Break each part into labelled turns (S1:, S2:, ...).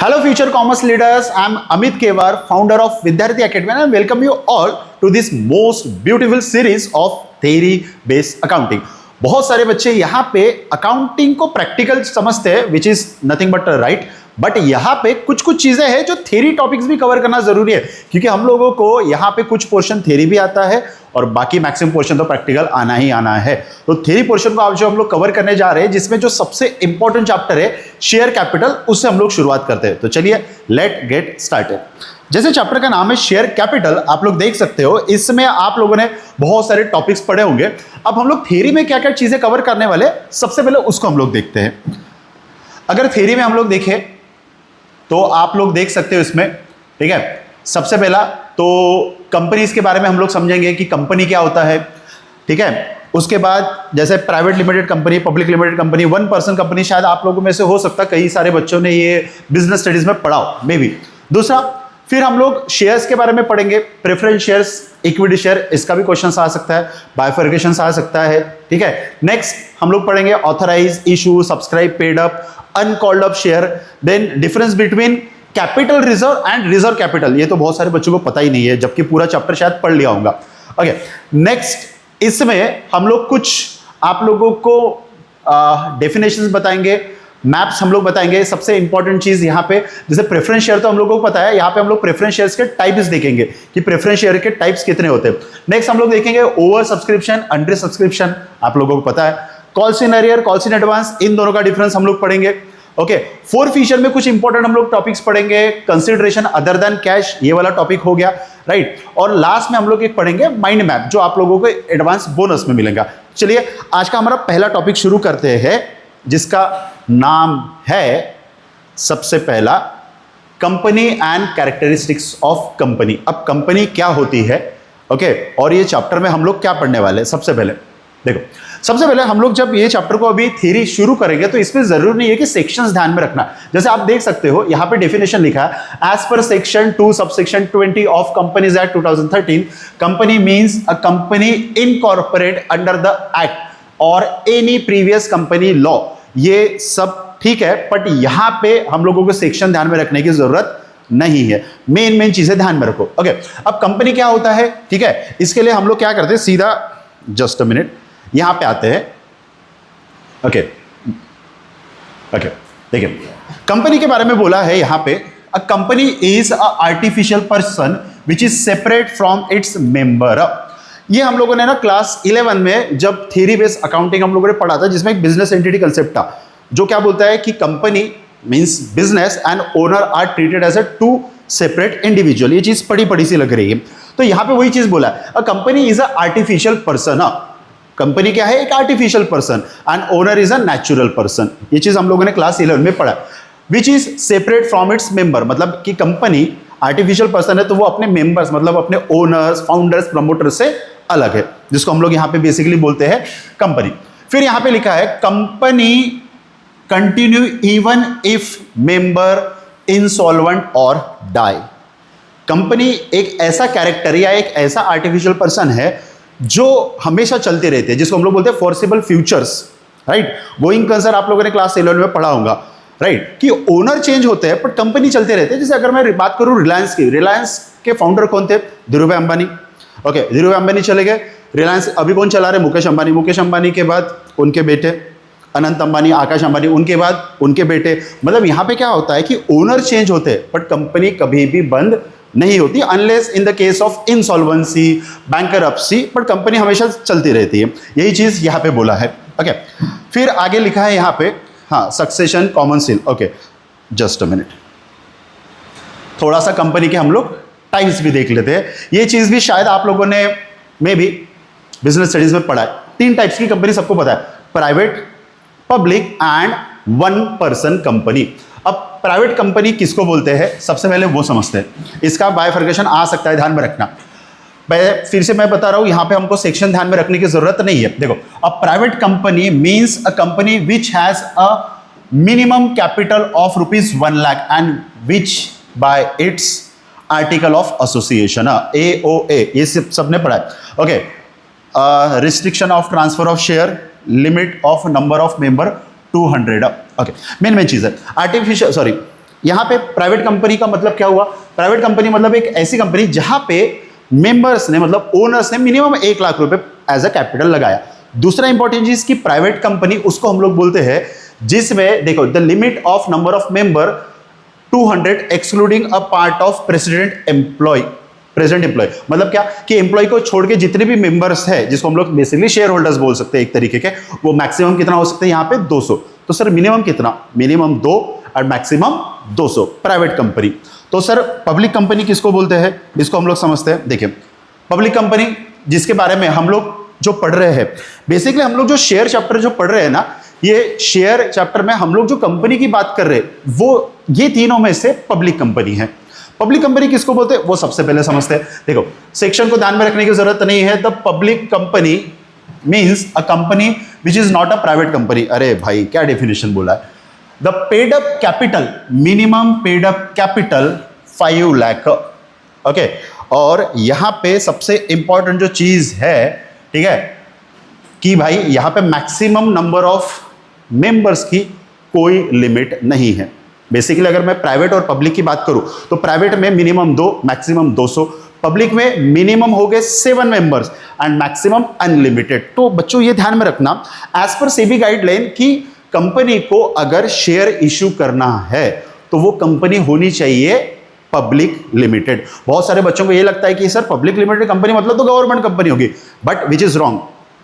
S1: Hello future commerce leaders, I am Amit Kewar, founder of Vidyarthi Academy, and I welcome you all to this most beautiful series of theory based accounting. बहुत सारे बच्चे यहाँ पे accounting को practical समझते हैं which is nothing but right, but यहाँ पे कुछ कुछ चीजें हैं जो थ्योरी टॉपिक्स भी कवर करना जरूरी है, क्योंकि हम लोगों को यहाँ पे कुछ पोर्शन थ्योरी भी आता है और बाकी मैक्सिमम पोर्शन तो प्रैक्टिकल आना ही आना है। तो थ्योरी पोर्शन को आज जो हम लोग कवर करने जा रहे हैं, जिसमें जो सबसे इंपॉर्टेंट चैप्टर है शेयर कैपिटल, उससे हम लोग शुरुआत करते हैं। तो चलिए लेट गेट स्टार्टेड। जैसे चैप्टर का नाम है शेयर कैपिटल, आप लोग देख सकते हो इसमें आप लोगों ने बहुत सारे टॉपिक्स पढ़े होंगे। अब हम लोग थ्योरी में क्या क्या चीजें कवर करने वाले, सबसे पहले उसको हम लोग देखते हैं। अगर थ्योरी में हम लोग देखें तो आप लोग देख सकते हो इसमें, ठीक है, सबसे पहला तो कंपनीज के बारे में हम लोग समझेंगे कि कंपनी क्या होता है, ठीक है। उसके बाद जैसे private limited company, public limited company, one person company, शायद आप लोगों में से हो सकता है कई सारे बच्चों ने ये बिजनेस स्टडीज में पढ़ा हो, मे बी। दूसरा, फिर हम लोग शेयर्स के बारे में पढ़ेंगे, प्रेफरेंस शेयर्स, इक्विटी शेयर, इसका भी क्वेश्चन आ सकता है, बाइफर्केशन आ सकता है, ठीक है। नेक्स्ट हम लोग पढ़ेंगे authorise, issue, subscribe, paid up, uncalled up share, then difference between capital reserve and reserve capital. ये तो बहुत सारे बच्चों को पता ही नहीं है, जबकि पूरा चैप्टर शायद पढ़ लिया होगा। ओके, नेक्स्ट इसमें हम लोग कुछ आप लोगों को डेफिनेशंस बताएंगे, मैप्स हम लोग बताएंगे। सबसे इंपॉर्टेंट चीज यहाँ पे, जैसे प्रेफरेंस शेयर तो हम लोगों को पता है, यहाँ पे हम लोग प्रेफरेंस शेयर्स के टाइप्स देखेंगे कि प्रेफरेंस शेयर के टाइप्स कितने होते हैं। नेक्स्ट हम लोग देखेंगे ओवर सब्सक्रिप्शन, अंडर सब्सक्रिप्शन, आप लोगों को पता है। Calls in arrear, calls in advance, इन दोनों का डिफरेंस हम लोग पढ़ेंगे। ओके, फोर फीचर में कुछ इंपॉर्टेंट हम लोग टॉपिक्स पढ़ेंगे, कंसिडरेशन अदर देन कैश, ये वाला टॉपिक हो गया, राइट। और लास्ट में हम लोग एक पढ़ेंगे माइंड मैप, जो आप लोगों को एडवांस बोनस में मिलेगा। चलिए आज का हमारा पहला टॉपिक शुरू करते हैं, जिसका नाम है सबसे पहला company and characteristics of company. अब कंपनी क्या होती है, ओके, और ये चैप्टर में हम लोग क्या पढ़ने वाले हैं। सबसे पहले देखो, सबसे पहले हम लोग जब ये चैप्टर को अभी थ्योरी शुरू करेंगे तो इसमें जरूरी नहीं है कि सेक्शंस ध्यान में रखना। जैसे आप देख सकते हो यहाँ पे डेफिनेशन लिखा है, as per section 2 subsection 20 of companies act 2013, company means a company incorporate under the act और एनी प्रीवियस कंपनी लॉ। ये सब ठीक है, बट यहाँ पे हम लोगों को सेक्शन ध्यान में रखने की जरूरत नहीं है, मेन चीजें ध्यान में रखो। ओके, अब कंपनी क्या होता है, ठीक है, इसके लिए हम लोग क्या करते हैं, सीधा जस्ट अ मिनट यहां पे आते हैं। ओके ओके, देखिए कंपनी के बारे में बोला है यहां पे, a company is a artificial person which is separate from its member. ये हम लोगों ने ना क्लास 11 में जब थ्योरी बेस्ड अकाउंटिंग हम लोगों ने पढ़ा था, जिसमें एक बिजनेस एंटिटी कंसेप्ट था, जो क्या बोलता है कि company means business and owner are treated as a two separate individual. ये चीज पढ़ी सी लग रही है, तो यहां पे वही चीज बोला है, a company is a artificial person. Company क्या है, एक artificial person, and owner is a natural person. ये चीज हम लोगों ने क्लास 11 में पढ़ा। Which is separate from its member, मतलब कि कंपनी आर्टिफिशियल पर्सन है तो वो अपने मेंबर्स, मतलब अपने ओनर्स, फाउंडर्स, प्रमोटर्स से अलग है, जिसको हम लोग यहां पे बेसिकली बोलते हैं कंपनी। फिर यहां पे लिखा है company continue even if member insolvent और डाई। कंपनी एक ऐसा कैरेक्टर या एक ऐसा आर्टिफिशियल पर्सन है जो हमेशा चलते रहते हैं, जिसको हम लोग बोलते हैं forcible futures, right. Going concern आप लोगों ने क्लास 11 में पढ़ा होगा, राइट, कि ओनर चेंज होते हैं बट कंपनी चलते रहते हैं। जैसे अगर मैं बात करूं रिलायंस की, रिलायंस के फाउंडर कौन थे, धीरूभाई अंबानी। ओके, धीरूभाई अंबानी चले गए, रिलायंस अभी कौन चला रहे, मुकेश अंबानी। मुकेश अंबानी के बाद उनके बेटे अनंत अंबानी, आकाश अंबानी, उनके बाद उनके बेटे। मतलब यहाँ पे क्या होता है कि ओनर चेंज होते हैं बट कंपनी कभी भी बंद नहीं होती, unless in the case of insolvency, bankruptcy, but company हमेशा चलती रहती है। यही चीज यहाँ पे बोला है। ओके, फिर आगे लिखा है यहाँ पे, हाँ, succession common seal. Okay, just a minute, थोड़ा सा कंपनी के हम लोग टाइप्स भी देख लेते हैं। ये चीज भी शायद आप लोगों ने मे भी बिजनेस स्टडीज में पढ़ा है। 3 टाइप्स की कंपनी सबको पता है, private, public and one person company. अब प्राइवेट कंपनी किसको बोलते हैं, सबसे पहले वो समझते हैं। इसका बाइफर्केशन आ सकता है, ध्यान में रखना। फिर से मैं बता रहा हूं, यहां पे हमको सेक्शन ध्यान में रखने की जरूरत नहीं है। देखो, a private company means a company which has a minimum capital of ₹1 lakh and which bye it's article of association, AOA, ये सबने पढ़ा है। Okay, restriction of transfer of share, limit of number of member 200। Okay, main चीज है यहां पे private company का मतलब क्या हुआ? प्राइवेट कंपनी मतलब एक ऐसी कंपनी जहां पे मेंबर्स ने मतलब ओनर्स ने मिनिमम 1 लाख रुपए एज अ कैपिटल लगाया। दूसरा इंपॉर्टेंट चीज की प्राइवेट कंपनी उसको हम लोग बोलते हैं जिसमें देखो the limit of number of member 200 excluding a part of president employee. मतलब क्या कि एम्प्लॉय को छोड़ के जितने भी मेंबर्स है जिसको हम लोग बेसिकली शेयर होल्डर्स बोल सकते हैं एक तरीके के, वो मैक्सिमम कितना हो सकता है यहाँ पे 200। तो सर मिनिमम कितना? मिनिमम 2 और मैक्सिमम 200 प्राइवेट कंपनी। तो सर पब्लिक कंपनी किसको बोलते हैं इसको हम लोग समझते हैं। देखिए पब्लिक कंपनी जिसके बारे में हम लोग जो पढ़ रहे हैं, बेसिकली हम लोग जो शेयर चैप्टर जो पढ़ रहे हैं ना, ये शेयर चैप्टर में हम लोग जो कंपनी की बात कर रहे हैं वो ये तीनों में से पब्लिक कंपनी है। पब्लिक कंपनी किसको बोलते हैं वो सबसे पहले समझते हैं। देखो सेक्शन को ध्यान में रखने की जरूरत नहीं है। The public company means a company which is not a private company. अरे भाई क्या डेफिनेशन बोला है? The paid up capital, minimum paid up capital 5 lakh. Okay, और यहां पे सबसे इंपॉर्टेंट जो चीज है, ठीक है, कि भाई यहां पे मैक्सिमम नंबर ऑफ मेंबर्स की कोई लिमिट नहीं है। बेसिकली अगर मैं प्राइवेट और पब्लिक की बात करूं तो प्राइवेट में मिनिमम 2, मैक्सिमम 200, पब्लिक में मिनिमम हो गए 7 मेंबर्स एंड मैक्सिमम अनलिमिटेड। तो बच्चों ये ध्यान में रखना एज पर सेबी गाइडलाइन कि कंपनी को अगर शेयर इशू करना है तो वो कंपनी होनी चाहिए पब्लिक लिमिटेड। बहुत सारे बच्चों को ये लगता है कि सर पब्लिक लिमिटेड कंपनी मतलब तो गवर्नमेंट कंपनी होगी, but which is wrong.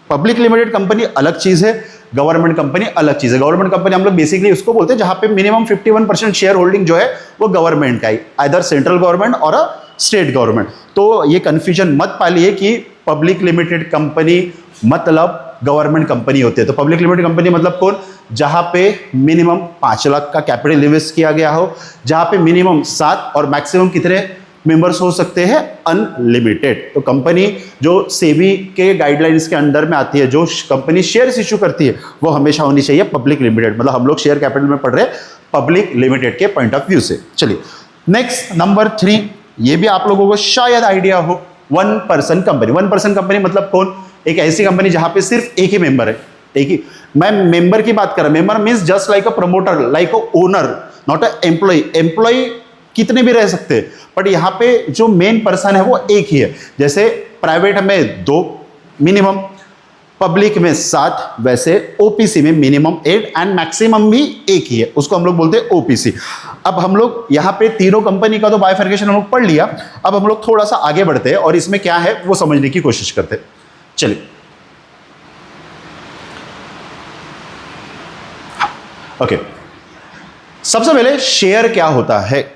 S1: Public limited company अलग चीज है, गवर्नमेंट कंपनी अलग चीज है। गवर्नमेंट कंपनी हम लोग बेसिकली उसको बोलते हैं जहां पे मिनिमम 51% शेयर होल्डिंग जो है वो गवर्नमेंट का है, आइदर सेंट्रल गवर्नमेंट और अ स्टेट गवर्नमेंट। तो ये कंफ्यूजन मत पालिए कि पब्लिक लिमिटेड कंपनी मतलब गवर्नमेंट कंपनी होती है। तो पब्लिक लिमिटेड कंपनी मतलब कौन? जहां पे मिनिमम 5 लाख का कैपिटल इन्वेस्ट किया गया हो, जहां पे मिनिमम 7 और मैक्सिमम कितने मेंबर्स हो सकते हैं? अनलिमिटेड। तो कंपनी जो सेबी के गाइडलाइंस के अंडर में आती है, जो कंपनी शेयर्स इशू करती है, वो हमेशा होनी चाहिए पब्लिक लिमिटेड। मतलब हम लोग शेयर कैपिटल में पढ़ रहे हैं पब्लिक लिमिटेड के पॉइंट ऑफ व्यू से। चलिए नेक्स्ट नंबर 3, ये भी आप लोगों को शायद आइडिया हो, 1 पर्सन कंपनी। 1 पर्सन कंपनी मतलब कौन? एक ऐसी कंपनी जहां पे सिर्फ एक ही मेंबर है, एक ही। मैं मेंबर की बात कर रहा हूं। Member means just like a promoter, like a owner, not a employee. Employee कितने भी रह सकते हैं, बट यहां पे जो मेन पर्सन है वो एक ही है। जैसे प्राइवेट में 2 मिनिमम, पब्लिक में 7, वैसे ओपीसी में मिनिमम 8 एंड मैक्सिमम भी एक ही है, उसको हम लोग बोलते हैं ओपीसी। अब हम लोग यहाँ पे तीनों कंपनी का तो बाइफर्केशन हम लोग पढ़ लिया। अब हम लोग थोड़ा सा आगे बढ़ते हैं और इसमें क्या है वो समझने की कोशिश करते हैं। चलिए ओके, सबसे पहले शेयर क्या होता है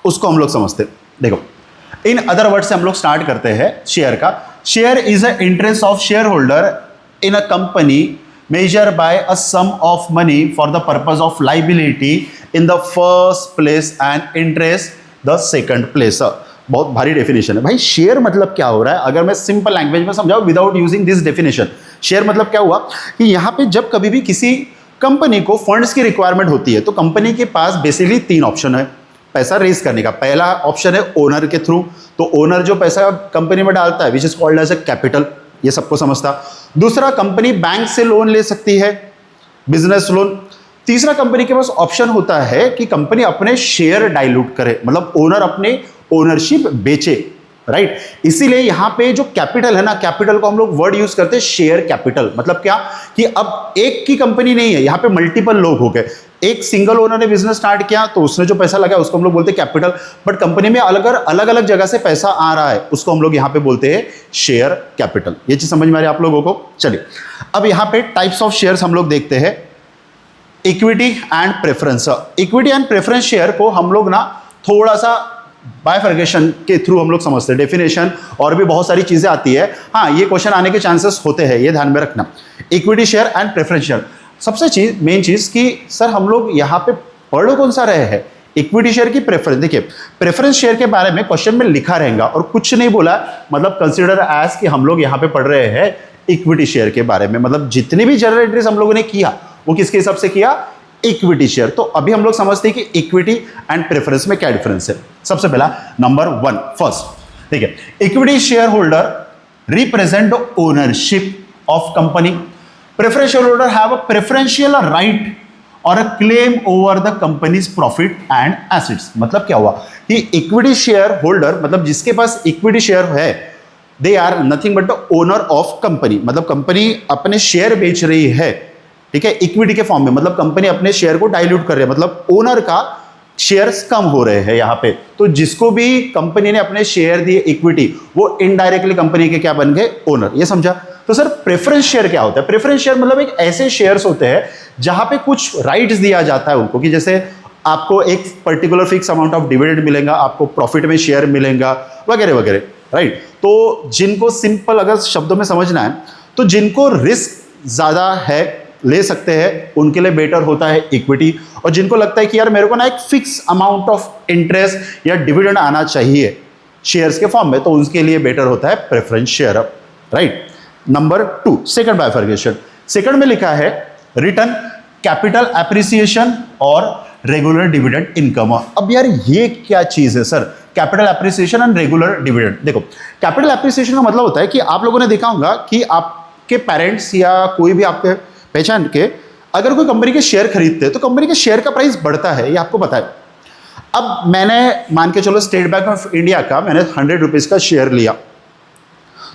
S1: उसको हम लोग समझते हैं। देखो इन अदर वर्ड से हम लोग स्टार्ट करते हैं शेयर का। Share is a interest of share holder in a company measure by a sum of money for the purpose of liability in the first place and interest the second place. बहुत भारी definition है भाई। Share मतलब क्या हो रहा है अगर मैं सिंपल लैंग्वेज में समझाऊं without using this definition. Share मतलब क्या हुआ कि यहां पे जब कभी भी किसी कंपनी को फंड्स की रिक्वायरमेंट होती है तो कंपनी के पास बेसिकली 3 ऑप्शन है पैसा रेज करने का। पहला ऑप्शन है ओनर के थ्रू, तो ओनर जो पैसा कंपनी में डालता है which is called as a capital, ये सबको समझता। दूसरा कंपनी बैंक से लोन ले सकती है, बिजनेस लोन। तीसरा कंपनी के पास ऑप्शन होता है कि कंपनी अपने शेयर डाइल्यूट करे, मतलब ओनर अपने ओनरशिप बेचे, राइट। इसीलिए यहां पे जो कैपिटल है ना, कैपिटल को हम लोग वर्ड यूज करते हैं शेयर कैपिटल। मतलब क्या कि अब एक की कंपनी नहीं है, यहां पे मल्टीपल लोग हो गए। एक सिंगल ओनर ने बिजनेस स्टार्ट किया तो उसने जो पैसा लगाया उसको हम लोग बोलते हैं कैपिटल, बट कंपनी में अलग अलग जगह से पैसा आ रहा है उसको हम लोग यहां पे बोलते हैं शेयर कैपिटल। ये चीज समझ में आ रही है आप लोगों को? चलिए अब यहां पे टाइप्स ऑफ शेयर्स हम लोग देखते हैं। Equity and preference. Equity and preference share को हम लोग ना थोड़ा सा बाइफर्केशन के थ्रू हम लोग समझते हैं। डेफिनेशन और भी बहुत सारी चीजें आती है। हाँ, ये क्वेश्चन आने के चांसेस होते हैं, ये ध्यान में रखना। Equity share and preference share, सबसे मेन चीज कि सर हम लोग यहाँ पे पढ़ कौन सा रहे हैं? इक्विटी शेयर की प्रेफरेंस। देखिए प्रेफरेंस शेयर के बारे में क्वेश्चन में लिखा रहेगा और कुछ नहीं बोला, मतलब कंसिडर एज कि हम लोग यहाँ पे पढ़ रहे हैं इक्विटी शेयर के बारे में। मतलब जितनी भी जनरल एंट्रीज हम लोगों ने किया वो किसके हिसाब से किया? Equity share. तो अभी हम लोग समझते हैं कि इक्विटी एंड प्रेफरेंस में क्या डिफरेंस है। सबसे पहला नंबर 1 फर्स्ट, ठीक है, equity share holder represent the ownership of company. Preference share holder have a preferential right और a claim over the company's profit and assets. मतलब क्या हुआ कि इक्विटी शेयर होल्डर, मतलब जिसके पास इक्विटी शेयर है, they are nothing but the owner of company. मतलब company अपने शेयर बेच रही है, ठीक है, इक्विटी के फॉर्म में। मतलब कंपनी अपने शेयर को डाइल्यूट कर रही है, मतलब ओनर का शेयर्स कम हो रहे हैं यहां पे। तो जिसको भी कंपनी ने अपने शेयर दिए इक्विटी, वो इनडायरेक्टली कंपनी के क्या बन गए, ओनर। ये समझा। तो सर प्रेफरेंस शेयर क्या होता है? प्रेफरेंस शेयर मतलब एक ऐसे शेयर्स होते हैं जहां पे कुछ राइट्स दिया जाता है उनको, कि जैसे आपको एक particular fix amount of dividend मिलेगा, आपको प्रॉफिट में शेयर मिलेगा, वगैरह वगैरह, राइट। तो जिनको सिंपल अगर शब्दों में समझना है, तो जिनको रिस्क ज्यादा है, ले सकते हैं, उनके लिए बेटर होता है इक्विटी। और जिनको लगता है कि यार मेरे को ना एक फिक्स अमाउंट ऑफ इंटरेस्ट या डिविडेंड आना चाहिए शेयर्स के फॉर्म में, तो उनके लिए बेटर होता है preference share, right. Number 2, second bifurcation. Second में लिखा है रिटर्न, कैपिटल एप्रिसिएशन और रेगुलर डिविडेंड इनकम। अब यार ये क्या चीज है sir, capital appreciation and regular dividend? देखो, कैपिटल एप्रिसिएशन का मतलब होता है कि आप लोगों ने देखा होगा कि आपके पेरेंट्स या कोई भी आपके पहचान के अगर कोई कंपनी के शेयर खरीदते हैं, तो कंपनी के शेयर का प्राइस बढ़ता है, ये आपको पता है। अब मैंने मान के चलो स्टेट बैंक ऑफ इंडिया का मैंने 100 रुपीज का शेयर लिया,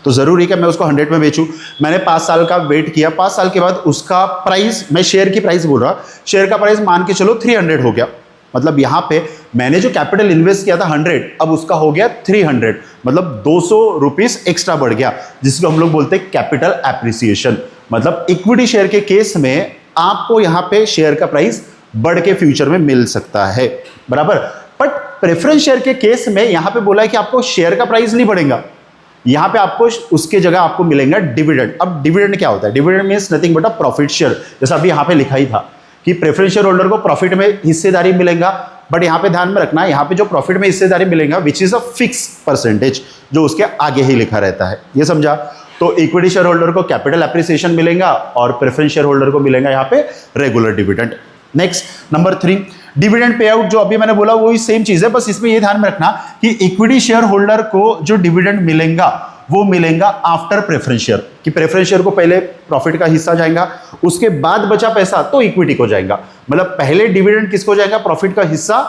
S1: तो जरूरी है मैं उसको 100 में बेचूं। मैंने 5 साल का वेट किया, 5 साल के बाद उसका प्राइस, मैं शेयर की प्राइस बोल रहा, शेयर का प्राइस मान के चलो 300 हो गया। मतलब यहां पे मैंने जो कैपिटल इन्वेस्ट किया था 100, अब उसका हो गया 300, मतलब 200 रुपीज एक्स्ट्रा बढ़ गया, जिसको हम लोग बोलते हैं कैपिटल एप्रिसिएशन। मतलब इक्विटी शेयर के केस में आपको यहां पे शेयर का प्राइस बढ़ के फ्यूचर में मिल सकता है, बराबर। बट प्रेफरेंस शेयर के केस में यहां पे बोला है कि आपको शेयर का प्राइस नहीं बढ़ेगा, यहां पे आपको उसके जगह आपको मिलेगा डिविडेंड। अब डिविडेंड क्या होता है? Dividend means nothing but a profit share. जैसा अभी यहां पे लिखा ही था कि प्रेफरेंस शेयर होल्डर को प्रॉफिट में हिस्सेदारी मिलेगा, बट यहां पे ध्यान में रखना, यहां पे जो प्रॉफिट में हिस्सेदारी मिलेगा which is a fix percentage, जो उसके आगे ही लिखा रहता है। ये समझा? तो इक्विटी शेयर होल्डर को कैपिटल एप्रिसिएशन मिलेगा और प्रेफरेंस शेयर होल्डर को मिलेगा यहां पे regular dividend. Next, number 3, dividend pay out. जो अभी मैंने बोला वही सेम चीज है, बस इसमें ये ध्यान में रखना कि इक्विटी शेयर होल्डर को जो डिविडेंड मिलेगा वो मिलेगा आफ्टर प्रेफरेंस शेयर, कि प्रेफरेंस शेयर को पहले प्रॉफिट का हिस्सा जाएगा, उसके बाद बचा पैसा तो इक्विटी को जाएगा। मतलब पहले डिविडेंड किसको जाएगा? प्रॉफिट का हिस्सा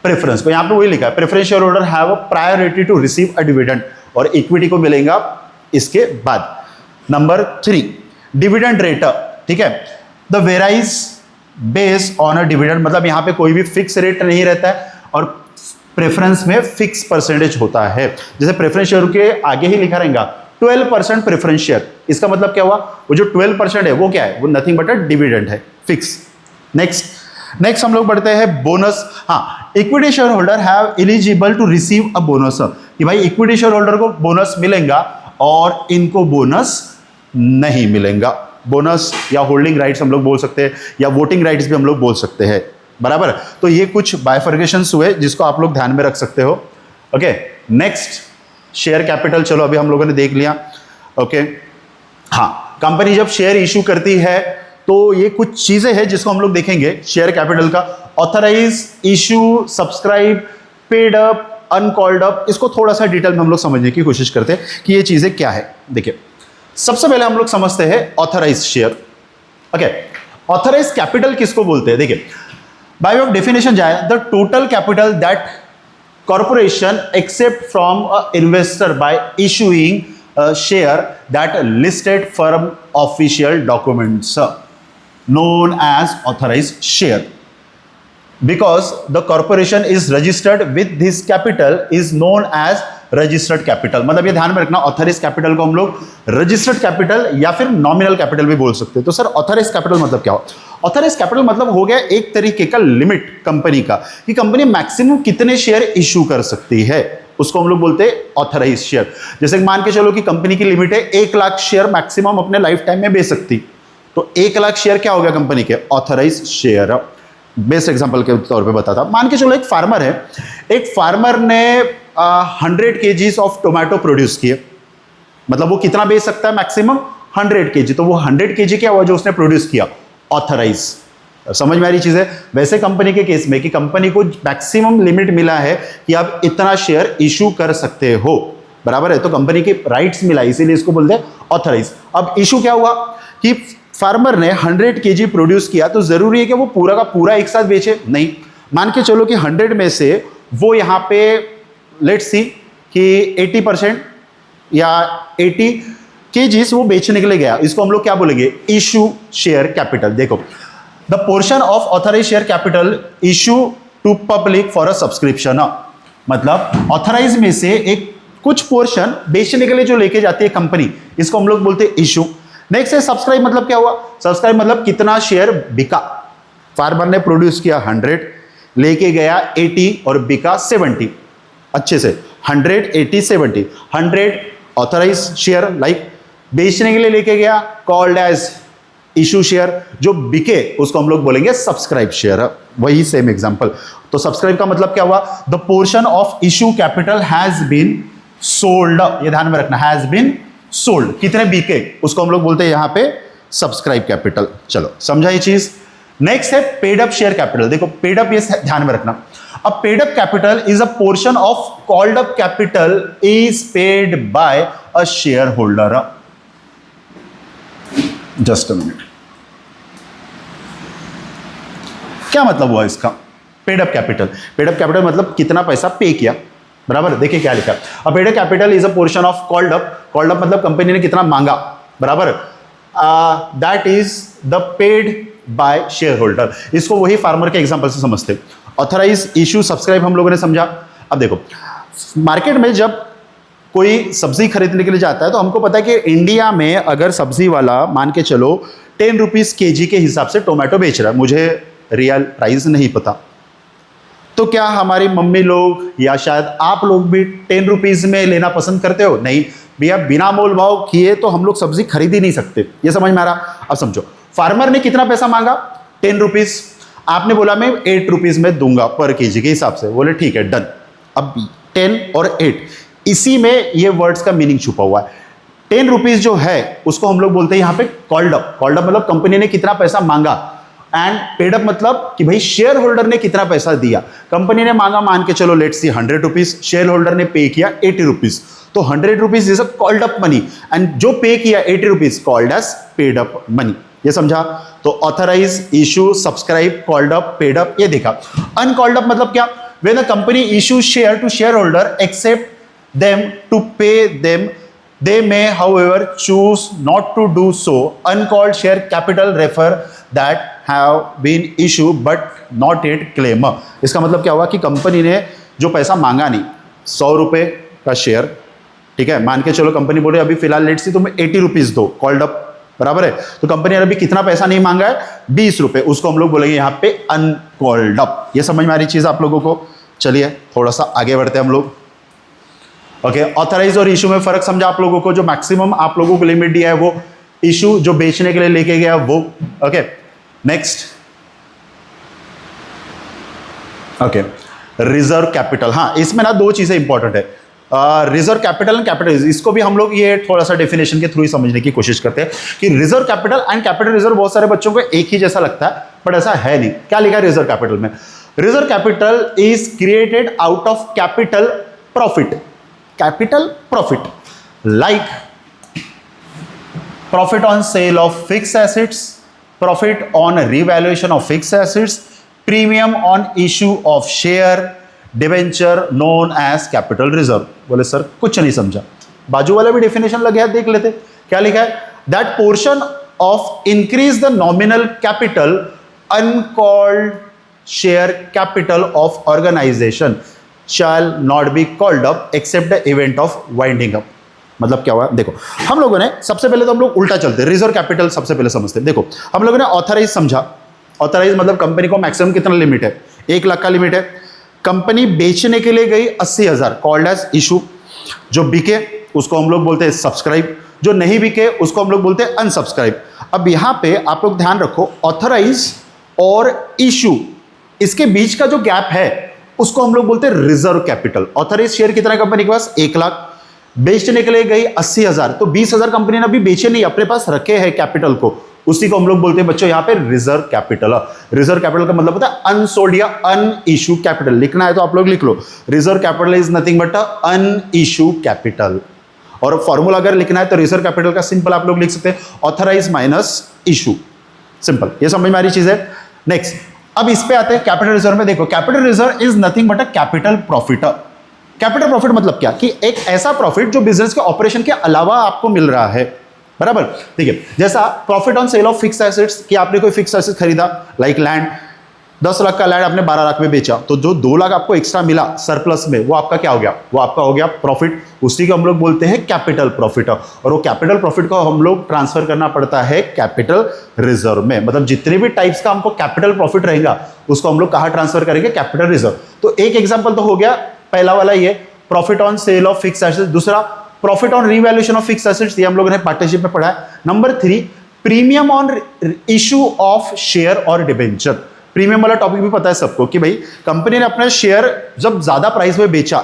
S1: प्रेफरेंस को। यहां पे वही लिखा है, preference share holder have a priority to receive a dividend, और इक्विटी को मिलेगा इसके बाद। नंबर 3, डिविडेंड रेट, ठीक है, the varies based on a dividend. मतलब यहां पे कोई भी फिक्स रेट नहीं रहता है और प्रेफरेंस में फिक्स परसेंटेज होता है। जैसे प्रेफरेंस शेयर के आगे ही लिखा रहेगा 12% प्रेफरेंस शेयर, इसका मतलब क्या हुआ? वो जो 12% है वो क्या है? वो नथिंग बट अ डिविडेंड है, फिक्स। नेक्स्ट हम लोग बढ़ते हैं बोनस। हाँ, equity share holder have eligible to receive a bonus, कि भाई इक्विटी शेयर होल्डर को बोनस मिलेगा और इनको बोनस नहीं मिलेगा। बोनस या होल्डिंग राइट्स हम लोग बोल सकते हैं, या वोटिंग राइट्स भी हम लोग बोल सकते हैं, बराबर। तो ये कुछ बाइफर्केशंस हुए जिसको आप लोग ध्यान में रख सकते हो। Okay, next, share capital. चलो अभी हम लोगों ने देख लिया। ओके, हाँ, कंपनी जब शेयर इशू करती है तो ये कुछ चीजें हैं जिसको हम लोग देखेंगे शेयर कैपिटल का। Authorise, issue, subscribe, paid up, uncalled up, इसको थोड़ा सा डिटेल में हम लोग समझने की कोशिश करते हैं कि ये चीजें क्या है। देखिए, सबसे पहले हम लोग समझते हैं authorise share. Okay, authorise capital किसको बोलते हैं? देखिए, बाय वे ऑफ डेफिनेशन जाए, the total capital that corporation accept from a investor by issuing a share that listed firm official documents known as authorized share, because the corporation is registered with this capital is known as registered capital. मतलब ये ध्यान में रखना, authorise capital को हम लोग registered capital या फिर नॉमिनल कैपिटल भी बोल सकते हैं। तो सर ऑथराइज कैपिटल मतलब क्या हो? ऑथराइज कैपिटल मतलब हो गया एक तरीके का लिमिट कंपनी का, कि कंपनी मैक्सिमम कितने शेयर इशू कर सकती है, उसको हम लोग बोलते हैं ऑथराइज शेयर। जैसे मान के चलो कि कंपनी की लिमिट है 1 लाख शेयर मैक्सिमम अपने लाइफ टाइम में बेच सकती, तो 1 लाख शेयर क्या हो गया कंपनी के? Authorise share. बेस्ट एग्जांपल के तौर पे बताता, मान के चलो एक फार्मर है, एक फार्मर ने 100 kgs ऑफ टोमेटो प्रोड्यूस किए, मतलब वो कितना बेच सकता है? Maximum 100 kg। तो वो 100 kg क्या हुआ जो उसने प्रोड्यूस किया? ऑथराइज। समझ में आ रही चीज है? वैसे कंपनी के केस में कि कंपनी को मैक्सिमम लिमिट मिला है कि आप इतना शेयर इशू कर सकते हो, बराबर है, तो कंपनी के राइट्स मिला, इसीलिए इसको बोलते हैं ऑथराइज। अब इशू क्या हुआ कि फार्मर ने 100 केजी प्रोड्यूस किया तो जरूरी है कि वो पूरा का पूरा एक साथ बेचे? नहीं। मान के चलो कि 100 में से वो यहां पे लेट्स सी कि 80% या 80 केजीज वो बेचने के लिए गया, इसको हम लोग क्या बोलेंगे? Issue share capital. देखो, the portion of authorise share capital issue to public for a subscription, मतलब ऑथराइज में से एक कुछ पोर्शन बेचने के लिए जो लेके जाती है कंपनी, इसको हम लोग बोलते हैं इशू। नेक्स्ट है सब्सक्राइब, मतलब क्या हुआ? सब्सक्राइब मतलब कितना शेयर बिका। फार्मर ने प्रोड्यूस किया 100, लेके गया 80 और बिका 70। अच्छे से 100, 80, 70, 100 ऑथराइज शेयर लाइक बेचने के लिए लेके गया, कॉल्ड एज इशू शेयर। जो बिके उसको हम लोग बोलेंगे सब्सक्राइब शेयर। वही सेम एग्जांपल। तो सब्सक्राइब का मतलब क्या हुआ? The portion of issue capital has been sold, ये ध्यान में रखना, हैज बीन सोल्ड, कितने बिके उसको हम लोग बोलते हैं यहां पे सब्सक्राइब कैपिटल। चलो समझा ये चीज। नेक्स्ट है पेड अप शेयर कैपिटल। देखो पेड अप, ये ध्यान में रखना। अब paid up capital is a portion of called up capital is paid by a share holder. Just a minute, क्या मतलब हुआ इसका? Paid up capital, paid up capital मतलब कितना पैसा पे किया, बराबर। देखिए क्या लिखा, a paid up capital is a portion of called up, called up मतलब कंपनी ने कितना मांगा, बराबर। That is the paid by share holder. इसको वही फार्मर के एग्जांपल से समझते। ऑथराइज, इशू, सब्सक्राइब हम लोगों ने समझा। अब देखो मार्केट में जब कोई सब्जी खरीदने के लिए जाता है तो हमको पता है कि इंडिया में अगर सब्जी वाला मान के चलो 10 रुपीज केजी के हिसाब से टोमेटो बेच रहा है, मुझे रियल प्राइस नहीं पता, तो क्या हमारी मम्मी लोग या शायद आप लोग भी 10 रुपीज में लेना पसंद करते हो? नहीं भैया, बिना मोल भाव किए तो हम लोग सब्जी खरीद ही नहीं सकते। ये समझ में आ रहा? अब समझो, फार्मर ने कितना पैसा मांगा? 10 रुपीज। आपने बोला मैं 8 रुपीज में दूंगा पर केजी के हिसाब से, बोले ठीक है डन। अब 10 और 8, इसी में ये वर्ड्स का मीनिंग छुपा हुआ है। 10 रुपीज जो है उसको हम लोग बोलते हैं यहां पे कॉल्ड अप। कॉल्ड अप मतलब कंपनी ने कितना पैसा मांगा, एंड पेड अप मतलब कि भाई शेयर होल्डर ने कितना पैसा दिया। कंपनी ने मांगा मान के चलो let's see 100 rupees, share holder ने पे किया 80 रुपीज, तो 100 rupees is a called up money, and जो पे किया 80 rupees called as paid up money. ये समझा? तो authorise, issue, subscribe, called up, paid up, ये देखा। अनकॉल्ड अप मतलब क्या? When the company issue share to share holder except them to pay them, they may however choose not to do so. Uncalled share capital refer that have been issued but not yet claim। इसका मतलब क्या हुआ कि company ने जो पैसा मांगा नहीं, 100 रुपए का शेयर, ठीक है, मान के चलो कंपनी बोले अभी फिलहाल लेट्स सी तुम्हें 80 रुपीज दो, कॉल्ड अप, बराबर है। तो कंपनी ने अभी कितना पैसा नहीं मांगा है? 20 रुपए, उसको हम लोग बोलेंगे यहाँ पे अनकॉल्ड अप। ये समझ में आ रही चीज आप लोगों को? चलिए थोड़ा सा आगे बढ़ते हैं हम लोग। ओके, ऑथराइज और इशू में फर्क समझा आप लोगों को? जो मैक्सिमम आप लोगों को लिमिट दिया है वो इशू, जो बेचने के लिए लेके गया वो। Okay next, okay reserve capital. हाँ, इसमें ना दो चीजें इंपॉर्टेंट है, रिजर्व कैपिटल एंड कैपिटल। इसको भी हम लोग ये थोड़ा सा डेफिनेशन के थ्रू ही समझने की कोशिश करते हैं कि reserve capital and capital reserve बहुत सारे बच्चों को एक ही जैसा लगता है, बट ऐसा है नहीं। क्या लिखा है रिजर्व कैपिटल में? Reserve capital is created out of capital profit, capital profit, like profit on sale of fixed assets, profit on revaluation of fixed assets, premium on issue of share, debenture known as capital reserve। बोले sir कुछ नहीं समझा, बाजू वाला भी definition लग गया, देख लेते क्या लिखा है। That portion of increase the nominal capital uncalled share capital of organisation shall not be called up except the event of winding up। मतलब क्या हुआ? देखो हम लोगों ने सबसे पहले तो हम लोग उल्टा चलते हैं, रिजर्व कैपिटल सबसे पहले समझते हैं। देखो हम लोगों ने ऑथराइज समझा। ऑथराइज मतलब कंपनी को मैक्सिमम कितना लिमिट है? 1 लाख का लिमिट है। कंपनी बेचने के लिए गई 80,000, कॉल्ड एज इशू। जो बिके उसको हम लोग बोलते हैं सब्सक्राइब, जो नहीं बिके उसको हम लोग बोलते हैं अनसब्सक्राइब। अब यहाँ पे आप लोग ध्यान रखो, ऑथराइज और इशू इसके बीच का जो गैप है उसको हम लोग बोलते हैं रिजर्व कैपिटल। ऑथराइज शेयर कितना है कंपनी के पास? 1 लाख। बेचने के लिए गई 80,000, तो 20,000 कंपनी ने अभी बेचे नहीं, अपने पास रखे हैं कैपिटल को, उसी को हम लोग बोलते हैं बच्चों यहाँ पे रिजर्व कैपिटल। रिजर्व कैपिटल का मतलब होता है अनसोल्ड या अन इशू कैपिटल। लिखना है तो आप लोग लिख लो, reserve capital is nothing but un issue capital. और फॉर्मूला अगर लिखना है तो रिजर्व कैपिटल का सिंपल आप लोग लिख सकते हैं ऑथराइज माइनस इशू, सिंपल, ये समझ में आ रही चीज है। नेक्स्ट, अब इस पे आते हैं कैपिटल रिजर्व में। देखो capital reserve is nothing but a capital profit. Capital profit मतलब क्या कि एक ऐसा प्रॉफिट जो बिजनेस के ऑपरेशन के अलावा आपको मिल रहा है, बराबर, ठीक है। जैसा profit on sale of fix assets, कि आपने कोई फिक्स एसेट खरीदा, लाइक लैंड, 10 लाख का लैंड आपने 12 लाख में बेचा, तो जो 2 लाख आपको एक्स्ट्रा मिला सरप्लस में, वो आपका क्या हो गया, वो आपका हो गया प्रॉफिट। उसी को हम लोग बोलते हैं कैपिटल प्रॉफिट, और वो कैपिटल प्रॉफिट को हम लोग ट्रांसफर करना पड़ता है कैपिटल रिजर्व में। मतलब जितने भी टाइप्स का हमको कैपिटल प्रॉफिट रहेगा उसको हम लोग कहाँ ट्रांसफर करेंगे, कैपिटल रिजर्व। तो एक एग्जाम्पल तो हो गया पहला वाला, ये profit on sale of fix assets. दूसरा profit on revaluation of fix assets, ये हम लोगों ने पार्टनरशिप में पढ़ा है। Number 3 premium on issue of share और डिबेंचर। प्रीमियम वाला टॉपिक भी पता है सबको कि भाई कंपनी ने अपना शेयर जब ज्यादा प्राइस में बेचा,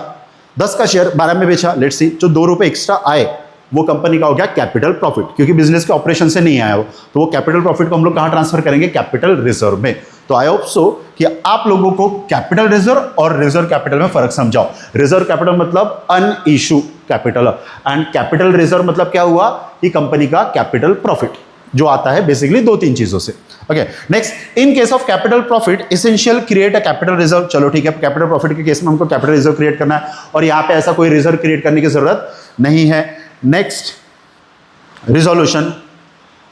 S1: 10 का शेयर 12 में बेचा, लेट्स सी, जो 2 रुपए एक्स्ट्रा आए वो कंपनी का हो गया कैपिटल प्रॉफिट, क्योंकि बिजनेस के ऑपरेशन से नहीं आया वो, तो वो कैपिटल प्रॉफिट को हम लोग कहां ट्रांसफर करेंगे, कैपिटल रिजर्व में। तो आई होप सो कि आप लोगों को कैपिटल रिजर्व और रिजर्व कैपिटल में फर्क समझाओ। रिजर्व कैपिटल मतलब un issue capital, and capital reserve मतलब क्या हुआ कि कंपनी का कैपिटल प्रॉफिट, जो आता है बेसिकली 2-3 चीजों से। Okay, next, in case of capital profit essential create a capital reserve. चलो ठीक है, कैपिटल प्रॉफिट के केस में हमको कैपिटल रिजर्व क्रिएट करना है, और यहां पे ऐसा कोई रिजर्व क्रिएट करने की जरूरत नहीं है। Next, resolution.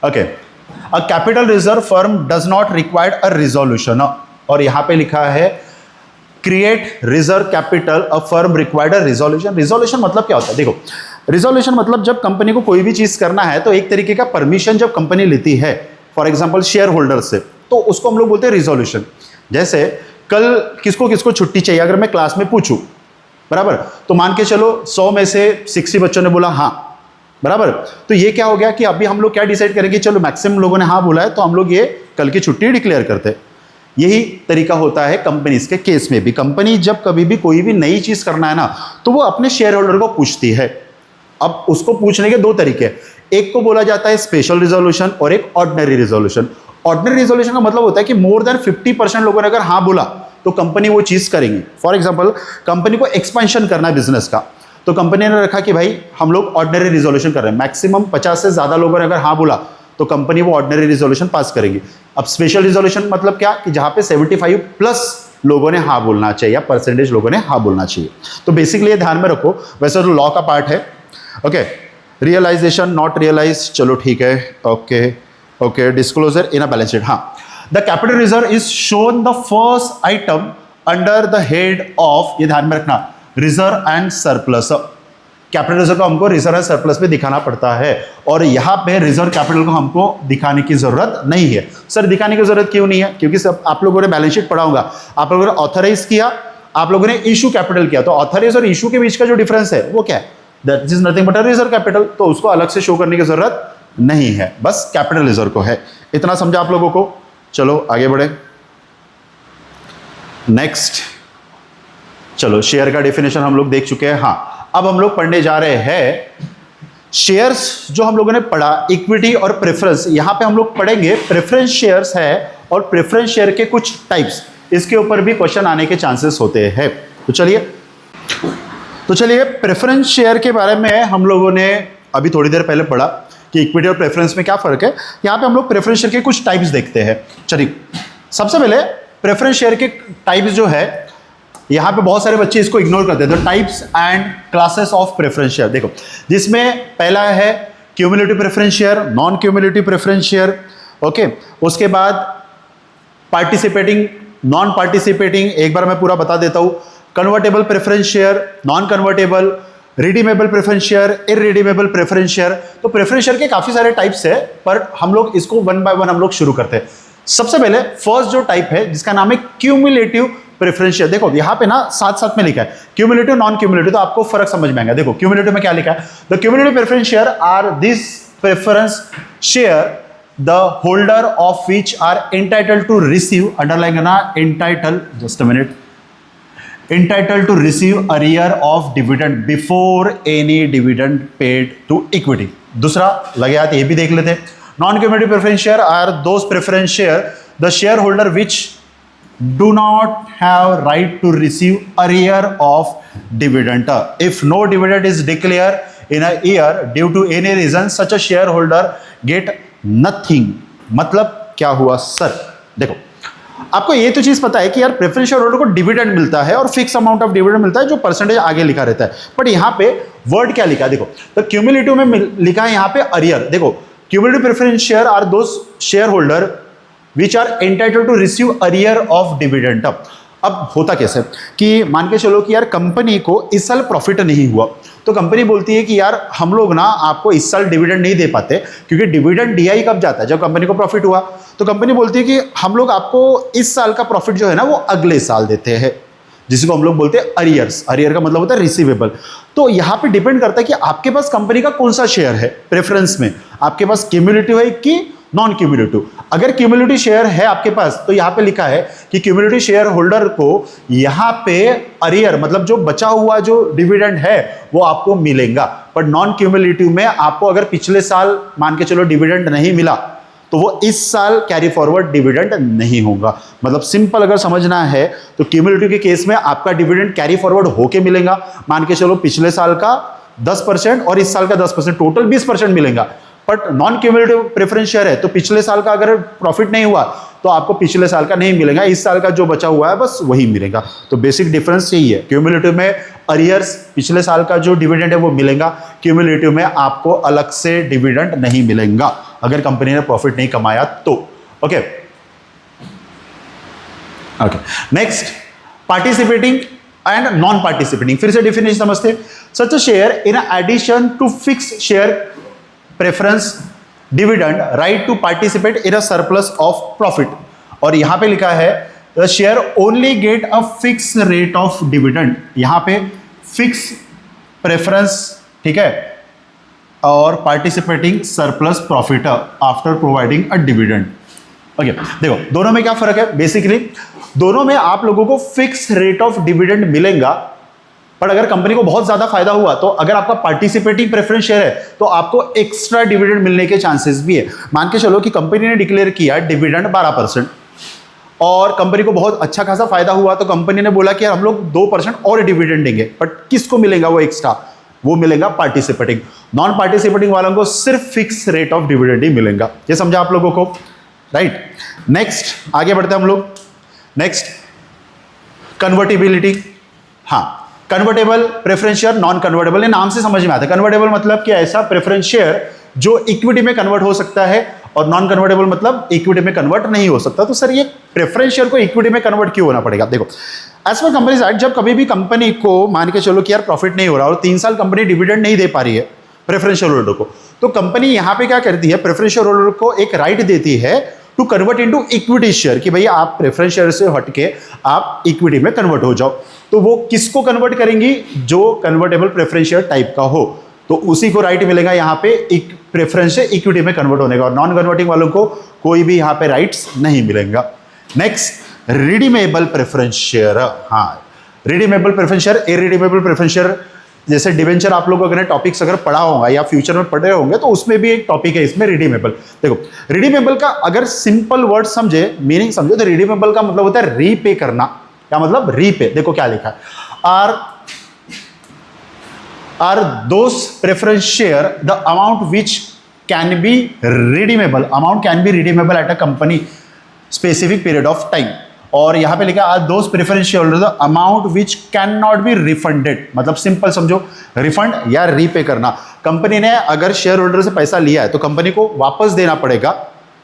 S1: Okay, a capital reserve firm does not required a resolution, और यहां पे लिखा है create reserve capital a firm required a resolution. Resolution मतलब क्या होता है, देखो रिजोल्यूशन मतलब जब कंपनी को कोई भी चीज करना है तो एक तरीके का परमिशन जब कंपनी लेती है, फॉर एग्जांपल शेयर होल्डर से, तो उसको हम लोग बोलते हैं रिजोल्यूशन। जैसे कल किसको किसको छुट्टी चाहिए अगर मैं क्लास में पूछूं, बराबर, तो मान के चलो 100 में से 60 बच्चों ने बोला हाँ, बराबर, तो ये क्या हो गया कि अभी हम लोग क्या डिसाइड करेंगे, चलो मैक्सिमम लोगों ने हाँ बोला है तो हम लोग ये कल की छुट्टी डिक्लेयर करते हैं। यही तरीका होता है कंपनीज के केस में भी। कंपनी जब कभी भी कोई भी नई चीज करना है ना, तो वो अपने शेयर होल्डर को पूछती है। अब उसको पूछने के 2 तरीके, एक को बोला जाता है स्पेशल रिजोल्यूशन और एक ऑर्डिनरी रिजोल्यूशन। ऑर्डिनरी रिजोल्यूशन का मतलब होता है कि मोर देन 50% लोगों ने अगर हाँ बोला तो कंपनी वो चीज करेंगी। फॉर एग्जांपल कंपनी को एक्सपेंशन करना है बिजनेस का, तो कंपनी ने रखा कि भाई हम लोग ऑर्डिनरी रिजोल्यूशन कर रहे हैं, मैक्सिमम 50 से ज्यादा लोगों ने अगर हाँ बोला तो कंपनी वो ऑर्डिनरी रिजोल्यूशन पास करेगी। अब स्पेशल रिजोल्यूशन मतलब क्या कि जहां पे 75+ लोगों ने हाँ बोलना चाहिए या परसेंटेज लोगों ने हाँ बोलना चाहिए। तो बेसिकली ये ध्यान में रखो, वैसे तो लॉ का पार्ट है। ओके, रियलाइजेशन नॉट रियलाइज, चलो ठीक है। Okay okay, disclosure in a balance sheet. हाँ, the capital reserve is shown the first item under the head of, ये ध्यान में रखना, reserve and surplus. Capital reserve को हमको रिजर्व एंड सरप्लस में दिखाना पड़ता है, और यहां पे रिजर्व कैपिटल को हमको दिखाने की जरूरत नहीं है। सर दिखाने की जरूरत क्यों नहीं है, क्योंकि सब आप लोगों ने बैलेंस शीट पढ़ा होगा, आप लोगों ने ऑथराइज किया, आप लोगों ने इशू कैपिटल किया, तो ऑथराइज और इशू के बीच का जो डिफरेंस है वो क्या है, that is nothing but a reserve capital. तो उसको अलग से शो करने की जरूरत नहीं है, बस कैपिटल रिजर्व को है। इतना समझा आप लोगों को। चलो आगे बढ़े। नेक्स्ट, चलो शेयर का डेफिनेशन हम लोग देख चुके हैं। हाँ, अब हम लोग पढ़ने जा रहे हैं शेयर्स। जो हम लोगों ने पढ़ा इक्विटी और प्रेफरेंस, यहां पे हम लोग पढ़ेंगे प्रेफरेंस शेयर्स है और प्रेफरेंस शेयर के कुछ टाइप्स, इसके ऊपर भी क्वेश्चन आने के चांसेस होते हैं। तो चलिए प्रेफरेंस शेयर के बारे में हम लोगों ने अभी थोड़ी देर पहले पढ़ा कि इक्विटी और प्रेफरेंस में क्या फर्क है। यहां पे हम लोग प्रेफरेंस शेयर के कुछ टाइप्स देखते हैं। चलिए सबसे पहले प्रेफरेंस शेयर के टाइप्स जो है, यहां पे बहुत सारे बच्चे इसको इग्नोर करते हैं, तो types and classes of preference share देखो, जिसमें पहला है cumulative preference share, non cumulative preference share. Okay, उसके बाद पार्टिसिपेटिंग, नॉन पार्टिसिपेटिंग, एक बार मैं पूरा बता देता हूं, convertible preference share, non convertible, redeemable preference share, irredeemable preference share. तो प्रेफरेंस शेयर के काफी सारे टाइप्स है, पर हम लोग इसको 1 बाय 1 हम लोग शुरू करते हैं। सबसे पहले फर्स्ट जो टाइप है जिसका नाम है क्यूमुलेटिव प्रेफरेंस शेयर। देखो यहां पे ना साथ साथ में लिखा है क्यूमुलेटिव, नॉन क्यूमुलेटिव, तो आपको फर्क समझ में आएगा। देखो क्यूमुलेटिव में क्या लिखा है, the cumulative preference share are this preference share the holder of which are entitled to receive, underline करना entitle, just a minute, entitled to receive arrear of dividend before any dividend paid to equity। दूसरा लगे हाथ ये भी देख लेते हैं, non cumulative preference share are those preference share the share holder which do not have right to receive arrear of dividend if no dividend is declared in a year due to any reason such a share holder get nothing. मतलब क्या हुआ sir? देखो, आपको ये तो चीज पता है कि यार प्रेफरेंस शेयर होल्डर को डिविडेंड मिलता है और फिक्स अमाउंट ऑफ डिविडेंड मिलता है जो परसेंटेज आगे लिखा रहता है, बट यहां पे वर्ड क्या लिखा है? देखो, तो क्यूमुलेटिव में लिखा है यहां पे अरियर। देखो, cumulative preference share are those share holder which are entitled to receive arrear of dividend. अब होता कैसे कि मान के चलो कि यार कंपनी को इस साल प्रॉफिट नहीं हुआ, तो कंपनी बोलती है कि यार हम लोग ना आपको इस साल डिविडेंड नहीं दे पाते, क्योंकि डिविडेंड दिया ही कब जाता है? जब कंपनी को प्रॉफिट हुआ। तो कंपनी बोलती है कि हम लोग आपको इस साल का प्रॉफिट जो है ना वो अगले साल देते हैं, जिसको हम लोग बोलते हैं अरियर्स। अरियर का मतलब होता है रिसीवेबल। तो यहां पे डिपेंड करता है कि आपके पास कंपनी का कौन सा शेयर है प्रेफरेंस में, आपके पास क्यूमुलेटिव है कि नॉन क्यूमुलेटिव। अगर क्यूमुलेटिव शेयर है आपके पास तो यहां पे लिखा है कि क्यूमुलेटिव शेयर होल्डर को यहां पे अरियर मतलब जो बचा हुआ जो डिविडेंड है वो आपको मिलेगा। पर नॉन क्यूमुलेटिव में आपको अगर पिछले साल मान के चलो डिविडेंड नहीं मिला तो वो इस साल कैरी फॉरवर्ड डिविडेंड नहीं होगा। मतलब सिंपल अगर समझना है तो क्यूमुलेटिव के केस में आपका डिविडेंड कैरी फॉरवर्ड होके मिलेगा। मान के चलो पिछले साल का 10% और इस साल का 10%, टोटल 20% मिलेगा। But non cumulative preference share है तो पिछले साल का अगर प्रॉफिट नहीं हुआ तो आपको पिछले साल का नहीं मिलेगा, इस साल का जो बचा हुआ है बस वही मिलेगा। तो बेसिक डिफरेंस यही है, क्यूमुलेटिव में अरियर्स पिछले साल का जो डिविडेंड है वो मिलेगा, क्यूमुलेटिव में आपको अलग से डिविडेंड नहीं मिलेगा अगर कंपनी ने प्रॉफिट नहीं कमाया तो। Okay okay, next participating and non participating. फिर से डिफिनेशन समझते। Such a share in addition to fix share preference dividend right to participate in a surplus of profit. और यहां पे लिखा है the share only get a fix rate of dividend. यहां पे फिक्स प्रेफरेंस, ठीक है, और participating surplus profit after providing a dividend. Okay, देखो दोनों में क्या फर्क है? बेसिकली दोनों में आप लोगों को फिक्स रेट ऑफ डिविडेंड मिलेगा, पर अगर कंपनी को बहुत ज्यादा फायदा हुआ तो अगर आपका पार्टिसिपेटिंग प्रेफरेंस शेयर है तो आपको एक्स्ट्रा डिविडेंड मिलने के चांसेस भी है। मान के चलो कि कंपनी ने डिक्लेयर किया डिविडेंड 12% और कंपनी को बहुत अच्छा खासा फायदा हुआ तो कंपनी ने बोला कि हम लोग 2% और डिविडेंड देंगे, बट किसको मिलेगा वो एक्स्ट्रा? वो मिलेगा पार्टिसिपेटिंग। नॉन पार्टिसिपेटिंग वालों को सिर्फ फिक्स रेट ऑफ डिविडेंड ही मिलेगा। ये समझा आप लोगों को? राइट, नेक्स्ट आगे बढ़ते हैं हम लोग। Next convertibility. हाँ, convertible preference share, non convertible, ये नाम से समझ में आता है। कन्वर्टेबल मतलब कि ऐसा प्रेफरेंस शेयर जो इक्विटी में कन्वर्ट हो सकता है, और नॉन कन्वर्टेबल मतलब इक्विटी में कन्वर्ट नहीं हो सकता। तो सर ये प्रेफरेंस शेयर को इक्विटी में कन्वर्ट क्यों होना पड़ेगा? देखो, एज पर कंपनीज एक्ट, जब कभी भी कंपनी को मान के चलो कि यार प्रॉफिट नहीं हो रहा और 3 साल कंपनी डिविडेंड नहीं दे पा रही है प्रेफरेंस शेयर होल्डर को, तो कंपनी यहां पे क्या करती है? प्रेफरेंस शेयर होल्डर को एक राइट देती है to convert into equity share, कि भैया आप प्रेफरेंस शेयर से हटके आप इक्विटी में कन्वर्ट हो जाओ। तो वो किसको कन्वर्ट करेंगी? जो कन्वर्टेबल प्रेफरेंस शेयर टाइप का हो, तो उसी को राइट मिलेगा यहाँ पे एक प्रेफरेंस से इक्विटी में कन्वर्ट होने का, और नॉन कन्वर्टिंग वालों को कोई भी यहाँ पे राइट्स नहीं मिलेगा। Next redeemable preference share. हाँ, redeemable preference share, irredeemable preference share, जैसे डिवेंचर आप लोगों ने टॉपिक्स अगर पढ़ा होगा या फ्यूचर में पढ़ रहे होंगे तो उसमें भी एक टॉपिक है इसमें रिडीमेबल। देखो, रिडीमेबल का अगर सिंपल वर्ड समझे, मीनिंग समझो, तो रिडीमेबल का मतलब होता है रीपे करना। क्या मतलब? रीपे। देखो क्या लिखा है, are those preference share the amount which can be redeemable, amount can be redeemable at a company specific period of time. और यहां पे लिखा are those preference share holder the amount which can not be refunded. मतलब simple समझो, refund या repay करना। Company ने अगर शेयर होल्डर से पैसा लिया है तो कंपनी को वापस देना पड़ेगा।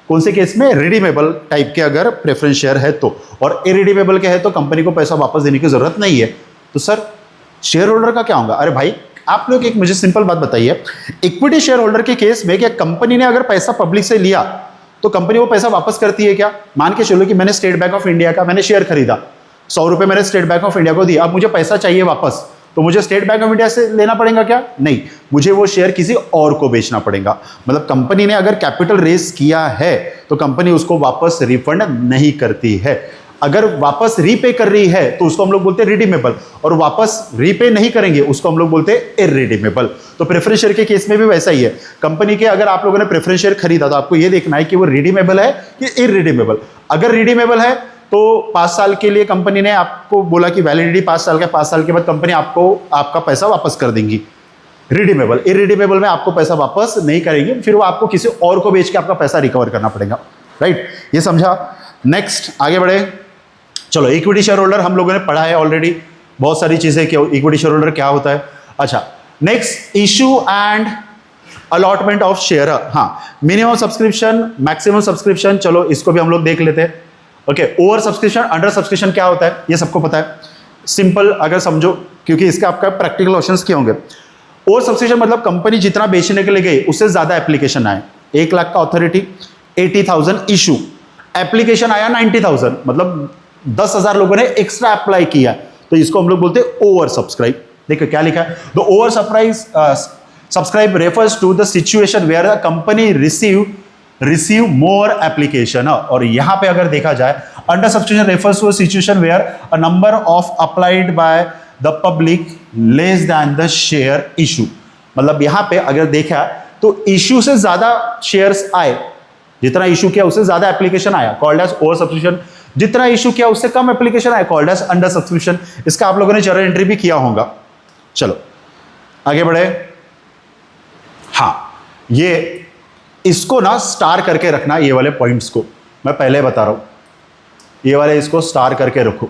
S1: कौन से केस में? रिडीमेबल टाइप के अगर प्रेफरेंस शेयर है तो, और इरिडीमेबल के है तो कंपनी को पैसा वापस देने की जरूरत नहीं है। तो सर शेयर होल्डर का क्या होगा? अरे भाई आप लोग एक मुझे सिंपल बात बताइए, इक्विटी शेयर होल्डर के केस में क्या कंपनी ने अगर पैसा पब्लिक से लिया तो कंपनी वो पैसा वापस करती है क्या? मान के चलो कि मैंने स्टेट बैंक ऑफ इंडिया का मैंने शेयर खरीदा, 100 रुपए मैंने स्टेट बैंक ऑफ इंडिया को दिया, अब मुझे पैसा चाहिए वापस, तो मुझे स्टेट बैंक ऑफ इंडिया से लेना पड़ेगा क्या? नहीं, मुझे वो शेयर किसी और को बेचना पड़ेगा। मतलब कंपनी ने अगर कैपिटल रेस किया है तो कंपनी उसको वापस रिफंड नहीं करती है। अगर वापस रीपे कर रही है तो उसको हम लोग बोलते हैं रिडीमेबल, और वापस रीपे नहीं करेंगे उसको हम लोग बोलते हैं इररिडीमेबल। तो प्रेफरेंस शेयर के केस में भी वैसा ही है। कंपनी के अगर आप लोगों ने प्रेफरेंस शेयर खरीदा तो आपको ये देखना है कि वो रिडीमेबल है कि इररिडीमेबल। अगर रिडीमेबल है तो 5 साल के लिए कंपनी ने आपको बोला कि वैलिडिटी 5 साल का, 5 साल के बाद कंपनी आपको आपका पैसा वापस कर देंगी। रिडीमेबल, इरिडीमेबल में आपको पैसा वापस नहीं करेंगे, फिर वो आपको किसी और को बेच के आपका पैसा रिकवर करना पड़ेगा, राइट? ये समझा? नेक्स्ट आगे बढ़े। चलो, इक्विटी शेयर होल्डर हम लोगों ने पढ़ा है ऑलरेडी, बहुत सारी चीजें कि इक्विटी शेयर होल्डर क्या होता है। अच्छा, next issue and allotment of share. हाँ, मिनिमम सब्सक्रिप्शन, मैक्सिमम सब्सक्रिप्शन, चलो इसको भी हम लोग देख लेते हैं। Okay, over subscription, under subscription क्या होता है ये सबको पता है, सिंपल अगर समझो, क्योंकि इसके आपका प्रैक्टिकल ऑप्शंस क्या होंगे। ओवर सब्सक्रिप्शन मतलब कंपनी जितना बेचने के लिए गई उससे ज्यादा एप्लीकेशन आए। 1 लाख का अथॉरिटी, 80,000 इशू, एप्लीकेशन आया 90,000, मतलब 10,000 लोगों ने एक्स्ट्रा अप्लाई किया, तो इसको हम लोग बोलते हैं ओवर सब्सक्राइब। देखो क्या लिखा है, the over subscribe refers to the situation where the company receive more application. और यहां पे अगर देखा जाए, under subscription refers to situation where a number of applied by the public less than the share issue. मतलब यहां पे अगर देखा तो इशू से ज्यादा शेयर्स आए, जितना इशू किया उससे ज्यादा एप्लीकेशन आया, कॉल्ड एज ओवर सब्सक्रिप्शन। जितना इशू किया उससे कम एप्लीकेशन आया, कॉल्ड एज अंडर सब्सक्रिप्शन। इसका आप लोगों ने जर्नल एंट्री भी किया होगा। चलो आगे बढ़े। हाँ, ये इसको ना स्टार करके रखना, ये वाले पॉइंट्स को मैं पहले बता रहा हूं, ये वाले इसको स्टार करके रखो।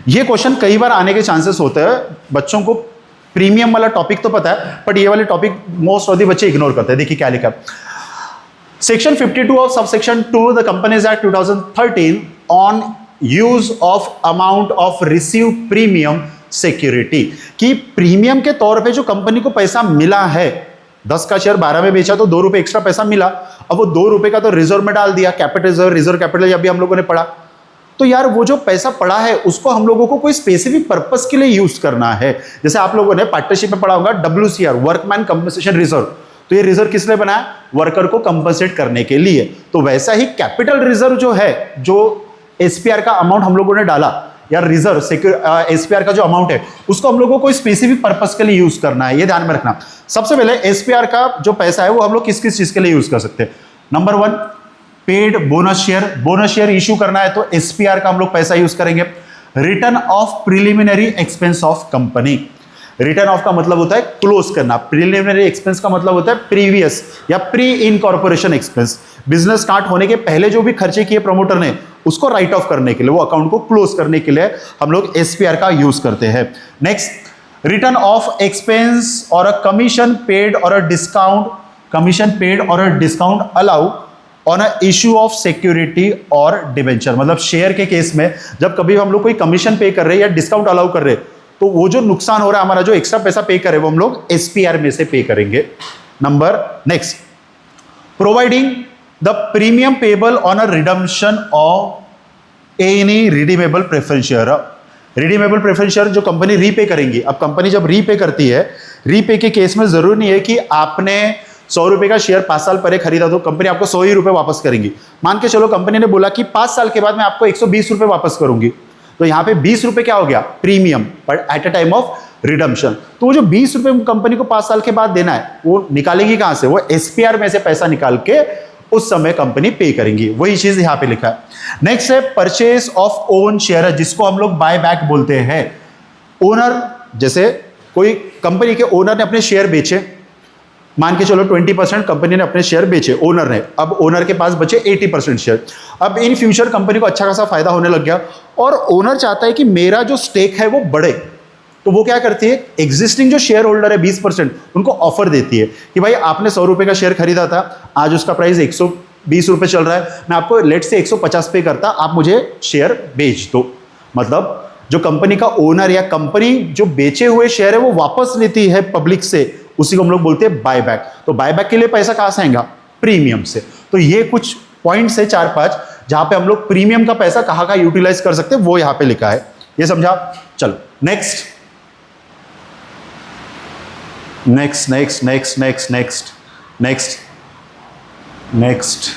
S1: ये क्वेश्चन कई बार आने के चांसेस होते हैं। बच्चों को प्रीमियम वाला टॉपिक तो पता है, बट ये वाले टॉपिक मोस्ट ऑफ द बच्चे इग्नोर करते हैं। देखिए क्या लिखा है, section 52 of subsection 2 the companies act 2013 on use of amount of receive premium security, कि प्रीमियम के तौर पे जो कंपनी को पैसा मिला है, 10 का शेयर 12 में बेचा तो 2 रुपए एक्स्ट्रा पैसा मिला, अब वो 2 रुपए का तो रिजर्व में डाल दिया, कैपिटल रिजर्व कैपिटल अभी हम लोगों ने पढ़ा। तो यार वो जो पैसा पड़ा है उसको हम लोगों को कोई स्पेसिफिक पर्पस के लिए यूज करना है। जैसे आप लोगों ने पार्टनरशिप में पढ़ा होगा WCR, वर्कमैन कंपनसेशन रिजर्व, तो ये रिजर्व किस लिए बनाया, वर्कर को कंपनसेट करने के लिए। तो वैसा ही कैपिटल रिजर्व जो है, जो SPR का अमाउंट हम लोगों ने डाला, या रिजर्व SPR का जो अमाउंट है उसको हम लोगों को स्पेसिफिक पर्पस के लिए यूज करना है, ये ध्यान में रखना। सबसे पहले SPR का जो पैसा है वो हम लोग किस किस चीज के लिए यूज कर सकते हैं। Number 1, paid bonus share issue करना है तो SPR का हम लोग पैसा यूज करेंगे। Return of preliminary expense of company, return of का मतलब होता है क्लोज करना, प्रिलिमिनरी एक्सपेंस का मतलब होता है प्रीवियस या pre incorporation expense, business start होने के पहले जो भी खर्चे किए प्रमोटर ने उसको राइट ऑफ करने के लिए, वो अकाउंट को क्लोज करने के लिए हम लोग SPR का यूज करते हैं। नेक्स्ट, रिटर्न ऑफ एक्सपेंस और अ कमीशन पेड और अ discount allow on a issue of security और डिबेंचर। मतलब शेयर के केस में जब कभी हम लोग कोई कमीशन पे कर रहे हैं या डिस्काउंट अलाउ कर रहे हैं, तो वो जो नुकसान हो रहा है हमारा, जो एक्स्ट्रा पैसा पे करे वो हम लोग SPR में से पे करेंगे। Next, providing the premium payable on a redemption of any redeemable preference share. Redeemable preference share जो कंपनी रीपे करेंगी, अब कंपनी जब रीपे करती है, रीपे के केस में जरूरी नहीं है कि आपने 100 रुपए का शेयर 5 साल पहले खरीदा तो कंपनी आपको 100 ही रुपए वापस करेंगी। मान के चलो कंपनी ने बोला कि 5 साल के बाद मैं आपको 120 रुपए वापस करूंगी, तो यहां पे 20 रुपए क्या हो गया, premium, but at a time of redemption. तो वो जो 20 रुपए कंपनी को 5 साल के बाद देना है वो निकालेगी कहां से, वो SPR में से पैसा निकाल के उस समय कंपनी पे करेंगी। वही चीज यहां पे लिखा है। नेक्स्ट है परचेज ऑफ ओन शेयर, जिसको हम लोग बाय बैक बोलते हैं। ओनर, जैसे कोई कंपनी के ओनर ने अपने शेयर बेचे, मान के चलो 20% कंपनी ने अपने शेयर बेचे ओनर ने, अब ओनर के पास बचे 80% शेयर। अब इन फ्यूचर कंपनी को अच्छा खासा फायदा होने लग गया और ओनर चाहता है कि मेरा जो स्टेक है वो बढ़े, तो वो क्या करती है, एग्जिस्टिंग जो शेयर होल्डर है 20%, उनको ऑफर देती है कि भाई आपने 100 रुपए का शेयर खरीदा था, आज उसका प्राइस 120 रुपए चल रहा है, मैं आपको लेट से 150 पे करता, आप मुझे शेयर बेच दो। मतलब जो कंपनी का ओनर या कंपनी जो बेचे हुए शेयर है वो वापस लेती है पब्लिक से, उसी को हम लोग बोलते हैं बायबैक। तो बायबैक के लिए पैसा कहां से आएगा, प्रीमियम से। तो ये कुछ पॉइंट्स है 4-5 जहां पे हम लोग प्रीमियम का पैसा कहां का यूटिलाइज कर सकते हैं, वो यहां पे लिखा है। ये समझा? चलो next next next next next next next next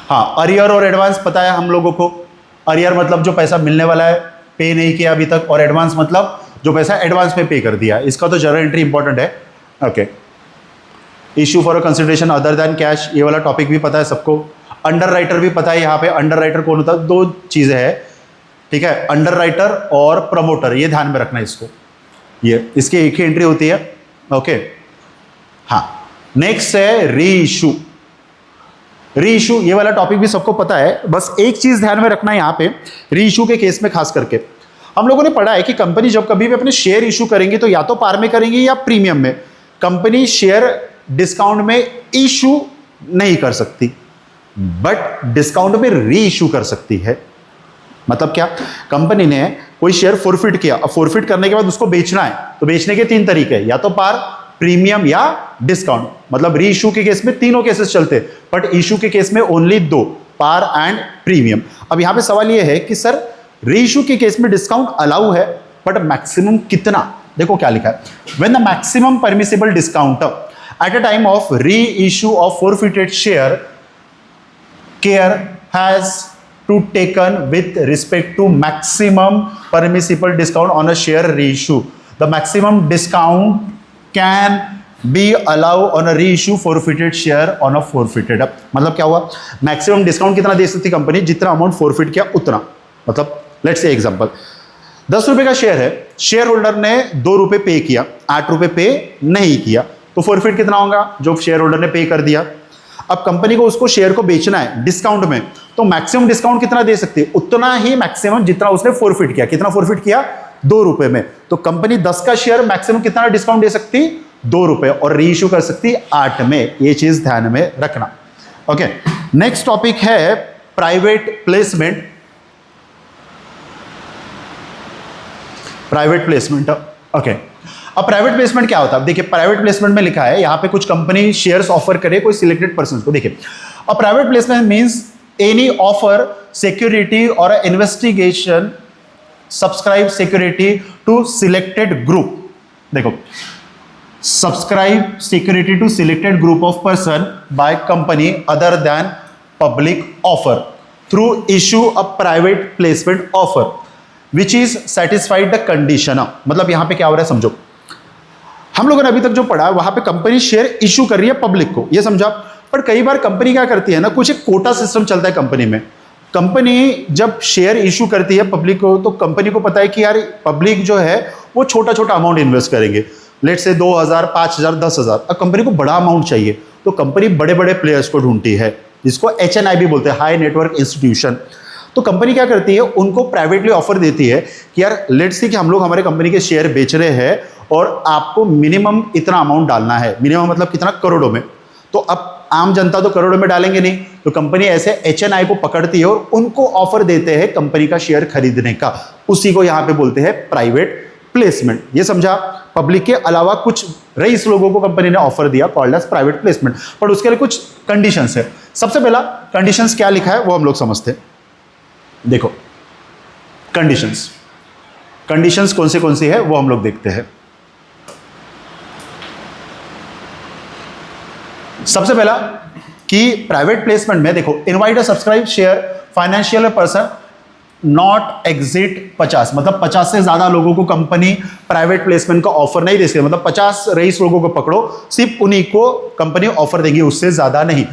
S1: हाँ, अरियर और एडवांस पता है हम लोगों को। अरियर मतलब जो पैसा मिलने वाला है, पे नहीं किया अभी तक, और एडवांस मतलब जो पैसा एडवांस में पे कर दिया। इसका तो जर्नल एंट्री इंपॉर्टेंट है। Okay, issue for a consideration other than cash, ये वाला टॉपिक भी पता है सबको। अंडर राइटर भी पता है। यहाँ पे अंडर राइटर कौन होता है, 2 चीजें हैं, ठीक है, अंडर राइटर और प्रमोटर, ये ध्यान में रखना है इसको। ये इसकी एक ही एंट्री होती है। ओके, हाँ, नेक्स्ट है री इशू। री इशू ये वाला टॉपिक भी सबको पता है, बस एक चीज ध्यान में रखना है यहाँ पे, री इशू के केस में खास करके हम लोगों ने पढ़ा है कि कंपनी जब कभी भी अपने शेयर इशू करेंगी तो या तो पार में करेंगी या प्रीमियम में। कंपनी शेयर डिस्काउंट में इशू नहीं कर सकती, बट डिस्काउंट में री इशू कर सकती है। मतलब क्या, कंपनी ने कोई शेयर फोरफिट किया, अब फोरफिट करने के बाद उसको बेचना है, तो बेचने के 3 तरीके हैं, या तो पार, प्रीमियम या डिस्काउंट। मतलब री इशू के केस में तीनों केसेस चलते हैं, बट इशू के केस में ओनली 2, पार एंड प्रीमियम। अब यहां पे सवाल यह है कि सर री इशू के केस में डिस्काउंट अलाउ है, बट मैक्सिमम कितना? देखो क्या लिखा है, when the maximum permissible discount at a time of री issue of forfeited share care has to taken with respect to maximum permissible discount on a share reissue. The maximum discount can be allowed on a reissue forfeited share on a forfeited. मतलब क्या हुआ, maximum discount कितना दे सकती company? जितना amount forfeit किया उतना। मतलब let's say example, 10 रुपए का शेयर है, शेयर होल्डर ने 2 रुपए पे किया, 8 रुपए पे नहीं किया, तो फोरफिट कितना होगा? जो शेयर होल्डर ने पे कर दिया। अब कंपनी को उसको शेयर को बेचना है डिस्काउंट में, तो मैक्सिमम डिस्काउंट कितना दे सकती है? उतना ही मैक्सिमम जितना उसने फोरफिट किया। कितना फोरफिट किया? 2 रुपए में। तो कंपनी 10 का शेयर मैक्सिमम कितना डिस्काउंट दे सकती? 2 रुपए, और री इशू कर सकती 8 में। ये चीज ध्यान में रखना। ओके, नेक्स्ट टॉपिक है private placement. Private placement, okay. अब प्राइवेट प्लेसमेंट क्या होता है? देखिए, प्राइवेट प्लेसमेंट में लिखा है यहां पे कुछ कंपनी शेयर्स ऑफर करे कोई सिलेक्टेड पर्सन को। देखिए, अब private placement means any offer security और investigation subscribe security to selected group. देखो, subscribe security to selected group of person by company other than public offer through issue a private placement offer which is satisfied the condition. मतलब यहां पे क्या हो रहा है समझो, हम लोगों ने अभी तक जो पढ़ा वहां पे कंपनी शेयर इशू कर रही है पब्लिक को, ये समझा। पर कई बार कंपनी क्या करती है ना, कुछ एक कोटा सिस्टम चलता है कंपनी में। कंपनी जब शेयर इशू करती है पब्लिक को, तो कंपनी को पता है कि यार पब्लिक जो है वो छोटा छोटा अमाउंट इन्वेस्ट करेंगे, लेट से 2000, 5000, 10,000। अब कंपनी को बड़ा अमाउंट चाहिए, तो कंपनी बड़े बड़े प्लेयर्स को ढूंढती है, जिसको HNI भी बोलते हैं, हाई नेटवर्क इंस्टीट्यूशन। तो कंपनी क्या करती है, उनको प्राइवेटली ऑफर देती है कि यार लेट्स सी कि हम लोग हमारे कंपनी के शेयर बेच रहे हैं और आपको मिनिमम इतना अमाउंट डालना है। मिनिमम मतलब कितना? करोड़ों में। तो अब आम जनता तो करोड़ों में डालेंगे नहीं, तो कंपनी ऐसे HNI को पकड़ती है और उनको ऑफर देते हैं कंपनी का शेयर खरीदने का। उसी को यहां पे बोलते हैं प्राइवेट प्लेसमेंट। ये समझा? पब्लिक के अलावा कुछ रईस लोगों को कंपनी ने ऑफर दिया, कॉल्ड एज प्राइवेट प्लेसमेंट। पर उसके लिए कुछ कंडीशंस है। सबसे पहला कंडीशंस क्या लिखा है वो हम लोग समझते हैं। देखो, कंडीशंस कौन सी है वो हम लोग देखते हैं। सबसे पहला कि प्राइवेट प्लेसमेंट में देखो, invite a subscribe share financial person not exit 50। मतलब 50 से ज्यादा लोगों को कंपनी प्राइवेट प्लेसमेंट का ऑफर नहीं दे सकती। मतलब 50 रईस लोगों को पकड़ो, सिर्फ उन्हीं को कंपनी ऑफर देगी, उससे ज्यादा नहीं।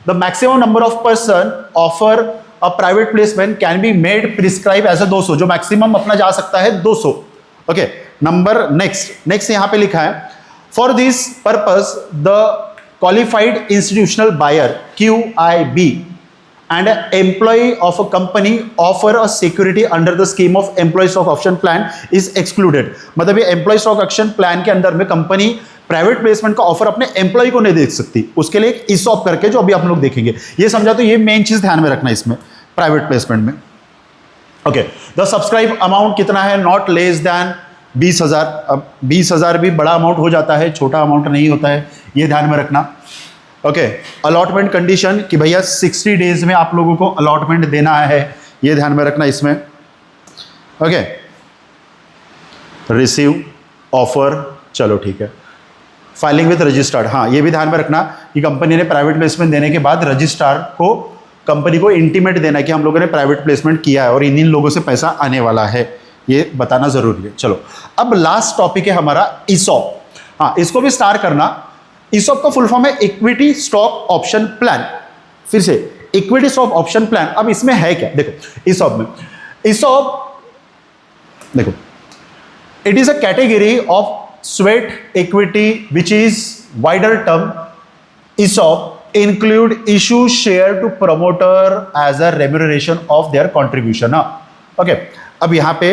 S1: The maximum number of person offer a private placement can be made prescribe as a 200। जो मैक्सिमम अपना जा सकता है 200। ओके, नंबर नेक्स्ट यहां पे लिखा है, for this purpose the qualified institutional buyer QIB and an employee of a company offer a security under the scheme of employee stock option plan is excluded। मतलब ये employee stock option plan के अंदर में company private placement का offer अपने employ को नहीं दे सकती, उसके लिए एक ESOP करके, जो अभी आप लोग देखेंगे। ये समझा? तो ये मेन चीज ध्यान में रखना इसमें प्राइवेट प्लेसमेंट में। ओके, द सब्सक्राइब अमाउंट कितना है? Not less then 20,000। अब 20,000 भी बड़ा अमाउंट हो जाता है, छोटा अमाउंट नहीं होता है, ये ध्यान में रखना। ओके, अलॉटमेंट कंडीशन कि भैया 60 डेज में आप लोगों को अलॉटमेंट देना है, ये ध्यान में रखना इसमें। ओके, रिसीव ऑफर, चलो ठीक है। फाइलिंग विद रजिस्ट्रार, हाँ ये भी ध्यान में रखना कि कंपनी ने प्राइवेट प्लेसमेंट देने के बाद रजिस्ट्रार को, कंपनी को इंटीमेट देना कि हम लोगों ने प्राइवेट प्लेसमेंट किया है और इन लोगों से पैसा आने वाला है, ये बताना जरूरी है। चलो, अब लास्ट टॉपिक है हमारा ESOP। हाँ, इसको भी स्टार करना। ESOP का फुल फॉर्म है इक्विटी स्टॉक ऑप्शन प्लान। फिर से इक्विटी स्टॉक ऑप्शन प्लान। अब इसमें है क्या? देखो, ESOP देखो, it is a category of sweat equity which is wider term ESOP include issue share to promoter as a remuneration of their contribution. Okay, अब यहाँ पे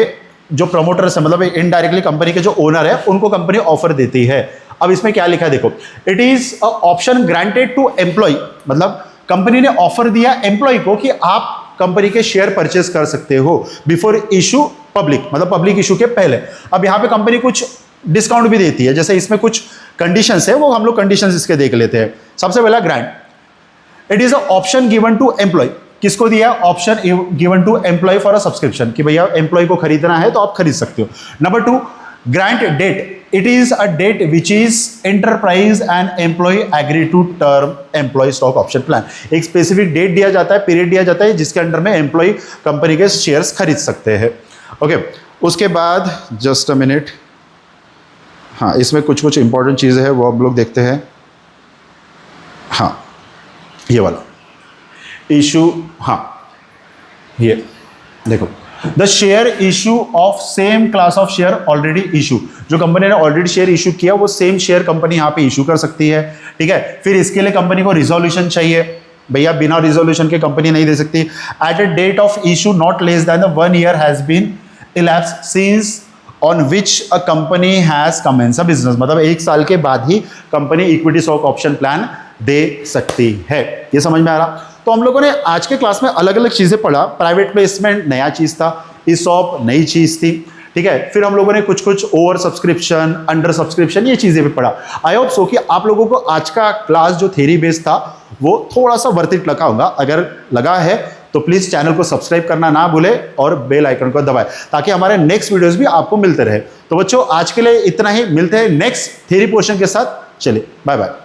S1: जो प्रमोटर्स है, मतलब इनडायरेक्टली कंपनी के जो ओनर है, उनको कंपनी ऑफर देती है. अब इसमें क्या लिखा है देखो, it is a option granted to employee, मतलब कंपनी ने ऑफर दिया एम्प्लॉय को कि आप कंपनी के शेयर परचेस कर सकते हो बिफोर इशू पब्लिक, मतलब पब्लिक इशू के पहले. अब यहां पे कंपनी कुछ डिस्काउंट भी देती है, जैसे इसमें कुछ कंडीशंस है, वो हम लोग कंडीशंस इसके देख लेते हैं. सबसे पहला grant, it is a option given to employee. किसको दिया? Option given to employee for a subscription, कि भैया एम्प्लॉय को खरीदना है तो आप खरीद सकते हो. Number 2, grant date, it is a date which is enterprise and employee agree to term employee stock option plan. एक स्पेसिफिक डेट दिया जाता है, पीरियड दिया जाता है, जिसके अंडर में एम्प्लॉय कंपनी के शेयर्स खरीद सकते हैं. ओके, उसके बाद जस्ट अ मिनट, हाँ इसमें कुछ कुछ इंपॉर्टेंट चीज़ें हैं वो हम लोग देखते हैं. हाँ ये वाला इशू, हाँ ये देखो, the share issue of same class of share already issue, जो कंपनी ने ऑलरेडी शेयर इशू किया वो सेम शेयर कंपनी यहाँ पे इशू कर सकती है. ठीक है, फिर इसके लिए कंपनी को रिजोल्यूशन चाहिए, भैया बिना रिजोल्यूशन के कंपनी नहीं दे सकती. At a date of issue not less than 1 year has been elapsed since on which a company has commenced a business, मतलब 1 साल के बाद ही company equity stock option plan दे सकती है. ये समझ में आ रहा? तो हम लोगों ने आज के क्लास में अलग अलग चीजें पढ़ा. प्राइवेट प्लेसमेंट नया चीज था, ESOP नई चीज थी. ठीक है, फिर हम लोगों ने कुछ कुछ ओवर सब्सक्रिप्शन, अंडर सब्सक्रिप्शन, ये चीजें भी पढ़ा. आई होप सो कि आप लोगों को आज का क्लास जो थ्योरी बेस्ड था वो थोड़ा सा वर्थ इट लगा होगा. अगर लगा है तो प्लीज चैनल को सब्सक्राइब करना ना भूले और बेल आइकन को दबाएं, ताकि हमारे नेक्स्ट वीडियोस भी आपको मिलते रहे. तो बच्चों आज के लिए इतना ही, मिलते हैं नेक्स्ट थ्योरी पोर्शन के साथ. चलिए बाय बाय.